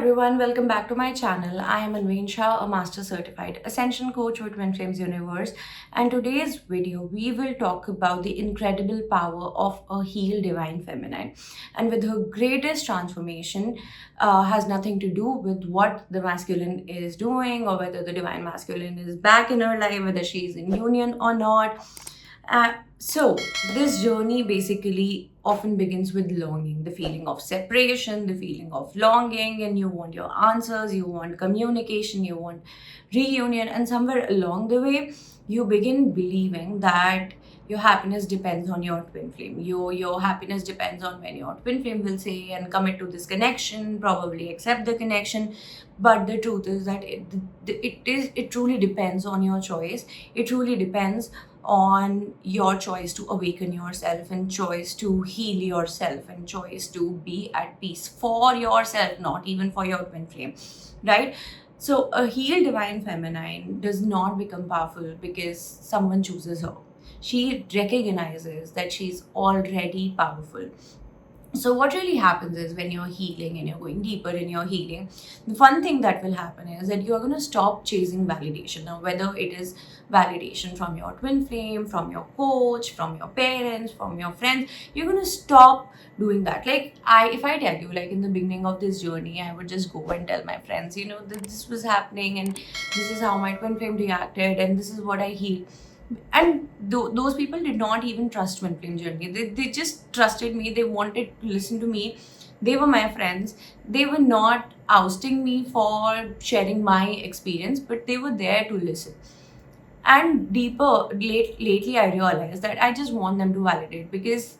everyone, welcome back to my channel. I am Anveen Shah, a Master Certified Ascension Coach with Twin Flames Universe. And today's video, we will talk about the incredible power of a healed divine feminine. And with her greatest transformation, has nothing to do with what the masculine is doing or whether the divine masculine is back in her life, whether she is in union or not. So, this journey basically often begins with longing, the feeling of separation, the feeling of longing, and you want your answers, you want communication, you want reunion, and somewhere along the way, you begin believing that your happiness depends on your twin flame. Your happiness depends on when your twin flame will say and commit to this connection, probably accept the connection. But the truth is that it truly depends on your choice. It truly depends on your choice to awaken yourself and choice to heal yourself and choice to be at peace for yourself, not even for your twin flame, right? So a healed divine feminine does not become powerful because someone chooses her. She recognizes that she's already powerful. So what really happens is when you're healing and you're going deeper in your healing, the fun thing that will happen is that you're going to stop chasing validation. Now, whether it is validation from your twin flame, from your coach, from your parents, from your friends, you're going to stop doing that. Like if I tell you, like in the beginning of this journey, I would just go and tell my friends, that this was happening and this is how my twin flame reacted and this is what I healed. And those people did not even trust twin flame journey. They just trusted me. They wanted to listen to me. They were my friends. They were not ousting me for sharing my experience, but they were there to listen. And lately I realized that I just want them to validate, because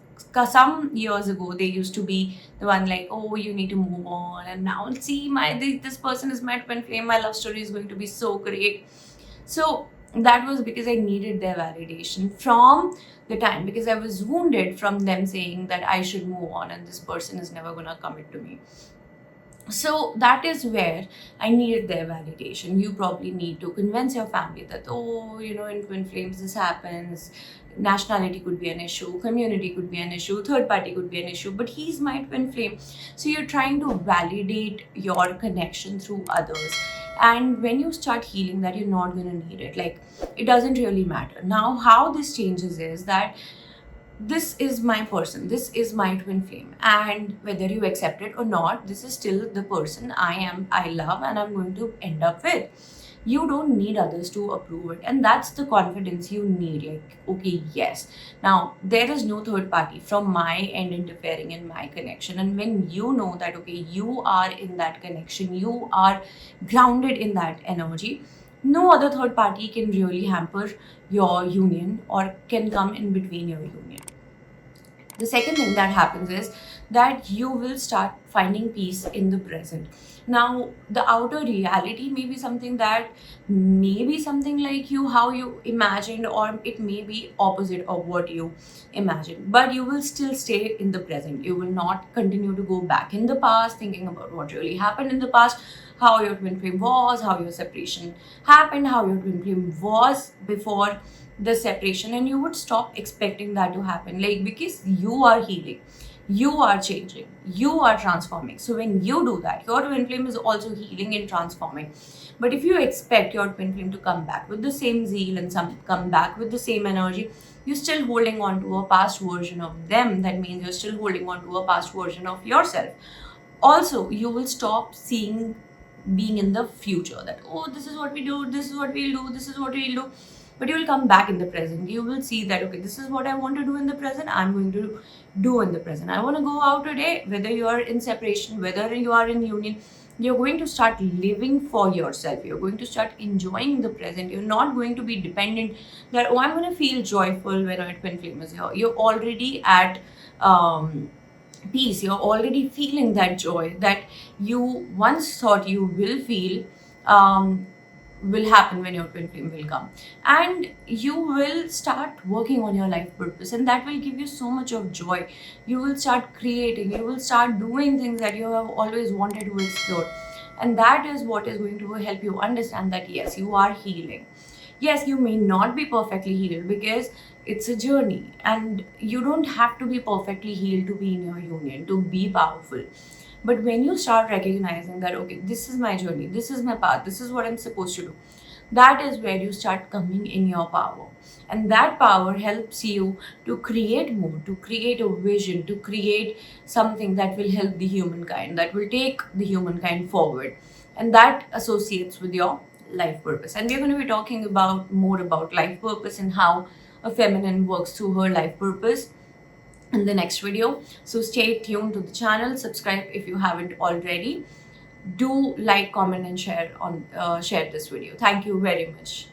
some years ago they used to be the one like, oh, you need to move on, and now see this person is my twin flame, my love story is going to be so great. So that was because I needed their validation from the time, because I was wounded from them saying that I should move on and this person is never gonna commit to me. So that is where I needed their validation. You probably need to convince your family that, oh, in twin flames this happens. Nationality could be an issue, community could be an issue, third party could be an issue, but he's my twin flame. So you're trying to validate your connection through others. And when you start healing that, you're not going to need it. Like, it doesn't really matter. Now, how this changes is that this is my person, this is my twin flame, and whether you accept it or not, this is still the person I love and I'm going to end up with. You don't need others to approve it, and that's the confidence you need. Like, okay, yes, now there is no third party from my end interfering in my connection. And when you know that, okay, you are in that connection, you are grounded in that energy, no other third party can really hamper your union or can come in between your union. The second thing that happens is that you will start finding peace in the present. Now, the outer reality may be something that may be something like how you imagined, or it may be opposite of what you imagined, but you will still stay in the present. You will not continue to go back in the past thinking about what really happened in the past, how your twin flame was, how your separation happened, how your twin flame was before the separation, and you would stop expecting that to happen, like, because you are healing, you are changing, you are transforming. So when you do that, your twin flame is also healing and transforming. But if you expect your twin flame to come back with the same zeal and come back with the same energy, you're still holding on to a past version of them. That means you're still holding on to a past version of yourself. Also, you will stop seeing being in the future, that, oh, this is what we do, this is what we'll do, this is what we'll do. But you will come back in the present. You will see that, okay, this is what I want to do in the present, I'm going to do in the present. I want to go out today, whether you are in separation, whether you are in union, you're going to start living for yourself. You're going to start enjoying the present. You're not going to be dependent that, oh, I'm going to feel joyful when my twin flame is here. You're already at peace. You're already feeling that joy that you once thought you will feel, will happen when your twin flame will come. And you will start working on your life purpose, and that will give you so much of joy. You will start creating, you will start doing things that you have always wanted to explore. And that is what is going to help you understand that, yes, you are healing. Yes, you may not be perfectly healed, because it's a journey, and you don't have to be perfectly healed to be in your union, to be powerful. But when you start recognizing that, okay, this is my journey, this is my path, this is what I'm supposed to do, that is where you start coming in your power. And that power helps you to create more, to create a vision, to create something that will help the humankind, that will take the humankind forward. And that associates with your life purpose. And we're going to be talking about more about life purpose and how a feminine works through her life purpose in the next video. So stay tuned to the channel, subscribe if you haven't already. Do like, comment, and share this video. Thank you very much.